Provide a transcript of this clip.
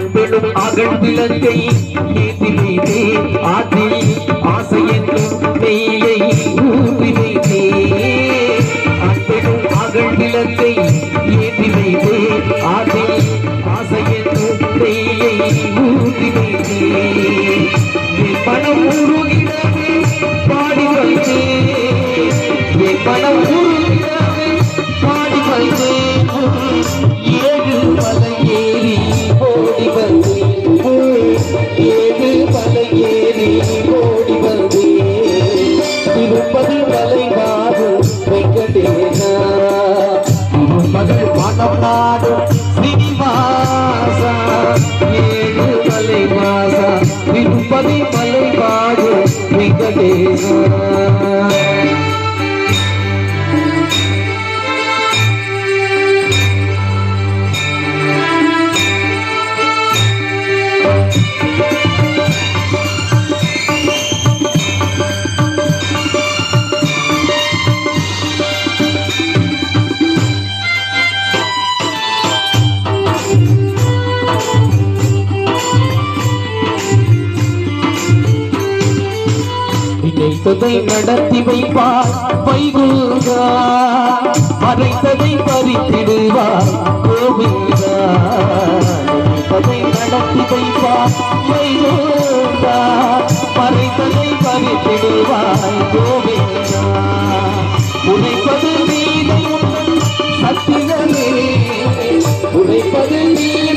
அன்பெனும் அகழ் விளக்கை ஏற்றி வைத்தே ஆற்றில் ஆசை என்னும் நெய்யை ஊற்றி வைத்தே அன்பெனும் அகழ் விளக்கை ஏற்றி வைத்தே ஆற்றில் ஆசை என்னும் நெய்யை ஊற்றி வைத்தே என் மனம் உருகிடவே பாடி வைத்தே என் மனம் உருகிடவே பாடி வைத்தே ஏழு மலை ஏறி ஓடி வந்தே ஏழு மலை ஏறி ஓடி வந்தே திருப்பதி மலை மாறும் வெங்கடேசா திருப்பதி மனம் நாடும் ஸ்ரீனிவாசா ஏழு மலை வாசா திருப்பதி மலை மாறும் வெங்கடேசா நினைத்ததை நடத்தி வைப்பார் வைகுந்தா மறைத்ததை பறித்திடுவார் கோவிந்தா நினைத்ததை நடத்தி வைப்பார் வைகுந்தா மறைத்ததை பறித்திடுவார் கோவிந்தா உரைப்பது நீலை சத்தியமே உரைப்பது நீலை